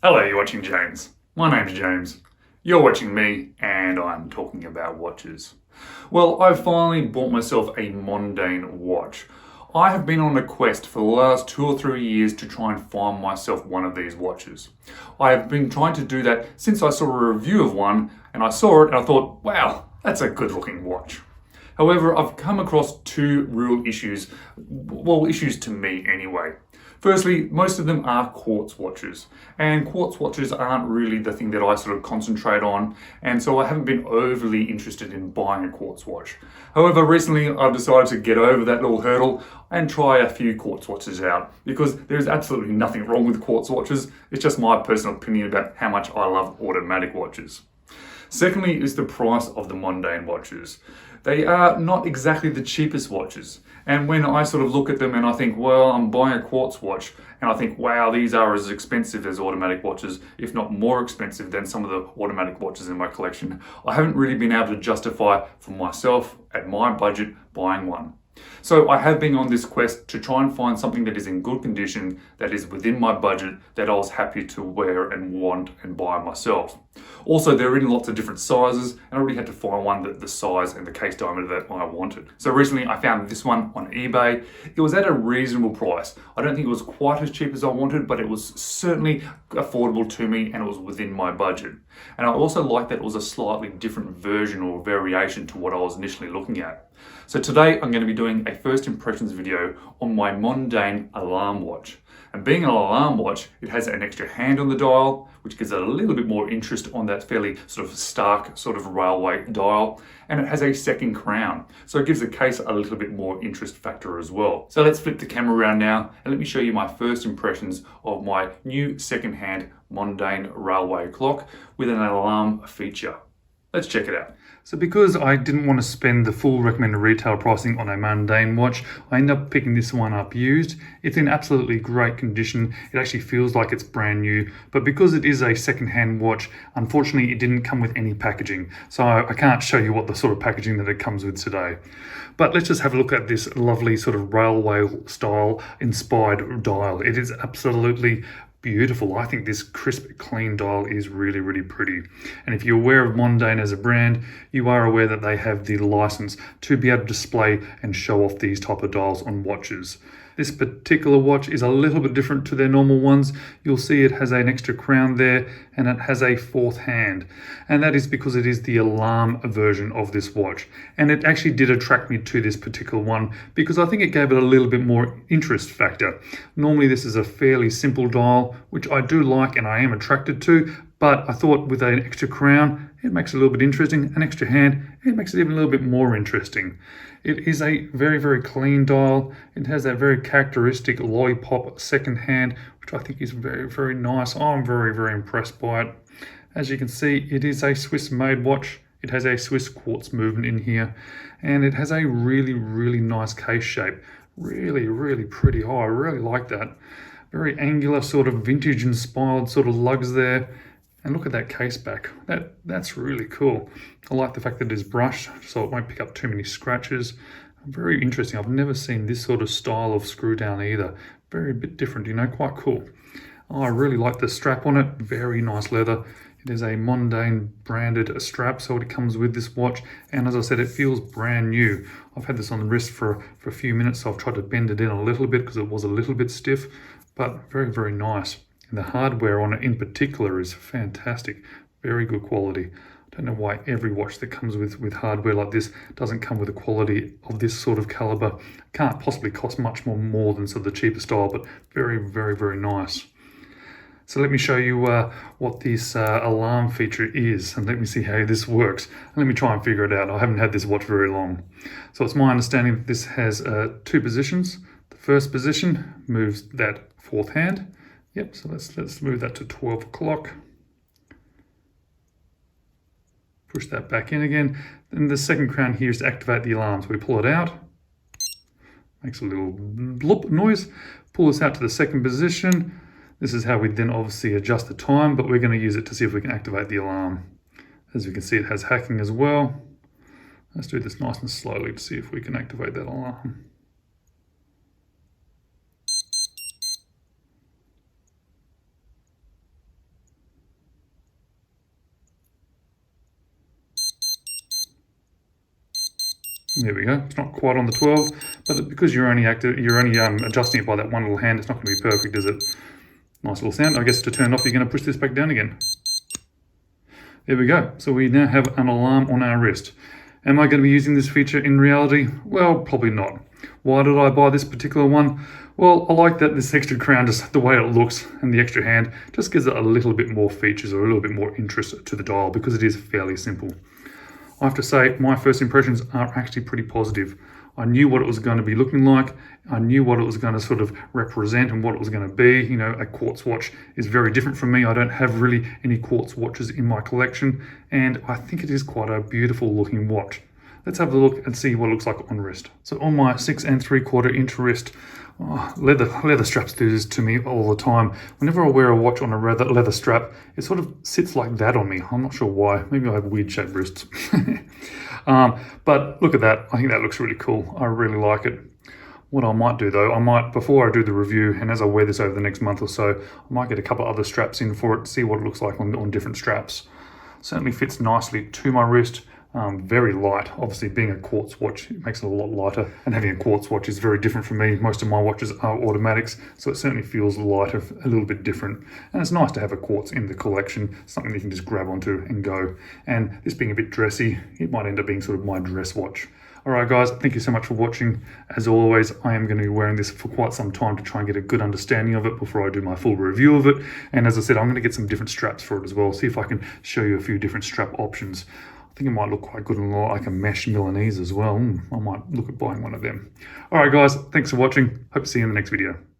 Hello, you're watching James. My name's James. You're watching me, and I'm talking about watches. Well, I've finally bought myself a Mondaine watch. I have been on a quest for the last 2 or 3 years to try and find myself one of these watches. I have been trying to do that since I saw a review of one, and I saw it and I thought, wow, that's a good looking watch. However, I've come across two real issues, well, issues to me anyway. Firstly, most of them are quartz watches, and quartz watches aren't really the thing that I sort of concentrate on, and so I haven't been overly interested in buying a quartz watch. However, recently I've decided to get over that little hurdle and try a few quartz watches out, because there's absolutely nothing wrong with quartz watches. It's just my personal opinion about how much I love automatic watches. Secondly is the price of the Mondaine watches. They are not exactly the cheapest watches. And when I sort of look at them and I think, well, I'm buying a quartz watch, and I think, wow, these are as expensive as automatic watches, if not more expensive than some of the automatic watches in my collection, I haven't really been able to justify for myself, at my budget, buying one. So I have been on this quest to try and find something that is in good condition, that is within my budget, that I was happy to wear and want and buy myself. Also, they're in lots of different sizes, and I really had to find one that the size and the case diameter that I wanted. So recently I found this one on eBay. It was at a reasonable price. I don't think it was quite as cheap as I wanted, but it was certainly affordable to me and it was within my budget. And I also like that it was a slightly different version or variation to what I was initially looking at. So today I'm going to be doing a first impressions video on my Mondaine alarm watch. And being an alarm watch, it has an extra hand on the dial, which gives it a little bit more interest on that fairly sort of stark sort of railway dial. And it has a second crown, so it gives the case a little bit more interest factor as well. So let's flip the camera around now and let me show you my first impressions of my new second-hand Mondaine railway clock with an alarm feature. Let's check it out. So because I didn't want to spend the full recommended retail pricing on a Mondaine watch, I ended up picking this one up used. It's in absolutely great condition. It actually feels like it's brand new, but because it is a second-hand watch, unfortunately it didn't come with any packaging. So I can't show you what the sort of packaging that it comes with today. But let's just have a look at this lovely sort of railway style inspired dial. It is absolutely beautiful. I think this crisp, clean dial is really, really pretty. And if you're aware of Mondaine as a brand, you are aware that they have the license to be able to display and show off these type of dials on watches. This particular watch is a little bit different to their normal ones. You'll see it has an extra crown there and it has a fourth hand. And that is because it is the alarm version of this watch. And it actually did attract me to this particular one because I think it gave it a little bit more interest factor. Normally this is a fairly simple dial, which I do like and I am attracted to, but I thought with an extra crown, it makes it a little bit interesting. An extra hand, it makes it even a little bit more interesting. It is a very, very clean dial. It has that very characteristic lollipop second hand, which I think is very, very nice. I'm very, very impressed by it. As you can see, it is a Swiss-made watch. It has a Swiss quartz movement in here, and it has a really, really nice case shape. Really, really pretty. Oh, I really like that. Very angular, sort of vintage-inspired sort of lugs there. And look at that case back. That's really cool. I like the fact that it is brushed, so it won't pick up too many scratches. Very interesting. I've never seen this sort of style of screw down either. Very bit different, you know, quite cool. Oh, I really like the strap on it. Very nice leather. It is a Mondaine branded strap, so it comes with this watch. And as I said, it feels brand new. I've had this on the wrist for a few minutes, so I've tried to bend it in a little bit because it was a little bit stiff, but very, very nice. And the hardware on it in particular is fantastic. Very good quality. I don't know why every watch that comes with hardware like this doesn't come with a quality of this sort of caliber. Can't possibly cost much more than sort of the cheaper style, but very, very, very nice. So let me show you what this alarm feature is, and let me see how this works. Let me try and figure it out. I haven't had this watch very long. So it's my understanding that this has 2 positions. The first position moves that fourth hand. Yep, so let's move that to 12 o'clock. Push that back in again. Then the second crown here is to activate the alarm. So we pull it out. Makes a little bloop noise. Pull this out to the second position. This is how we then obviously adjust the time, but we're going to use it to see if we can activate the alarm. As you can see, it has hacking as well. Let's do this nice and slowly to see if we can activate that alarm. There we go. It's not quite on the 12, but because you're only adjusting it by that one little hand, it's not going to be perfect, is it? Nice little sound. I guess to turn it off, you're going to push this back down again. There we go. So we now have an alarm on our wrist. Am I going to be using this feature in reality? Well, probably not. Why did I buy this particular one? Well, I like that this extra crown, just the way it looks, and the extra hand just gives it a little bit more features or a little bit more interest to the dial because it is fairly simple. I have to say, my first impressions are actually pretty positive. I knew what it was going to be looking like. I knew what it was going to sort of represent and what it was going to be. You know, a quartz watch is very different from me. I don't have really any quartz watches in my collection, and I think it is quite a beautiful looking watch. Let's have a look and see what it looks like on wrist. So on my 6 3/4 inch wrist, leather straps do this to me all the time. Whenever I wear a watch on a leather strap, it sort of sits like that on me. I'm not sure why. Maybe I have weird shaped wrists. But look at that. I think that looks really cool. I really like it. What I might do though, before I do the review, and as I wear this over the next month or so, I might get a couple other straps in for it, see what it looks like on different straps. Certainly fits nicely to my wrist. Very light. Obviously, being a quartz watch, it makes it a lot lighter, and having a quartz watch is very different from me. Most of my watches are automatics, so it certainly feels lighter, a little bit different. And it's nice to have a quartz in the collection, something you can just grab onto and go. And this being a bit dressy, it might end up being sort of my dress watch. Alright guys, thank you so much for watching. As always, I am going to be wearing this for quite some time to try and get a good understanding of it before I do my full review of it. And as I said, I'm going to get some different straps for it as well, see if I can show you a few different strap options. I think it might look quite good on like a mesh Milanese as well. I might look at buying one of them. Alright guys, thanks for watching. Hope to see you in the next video.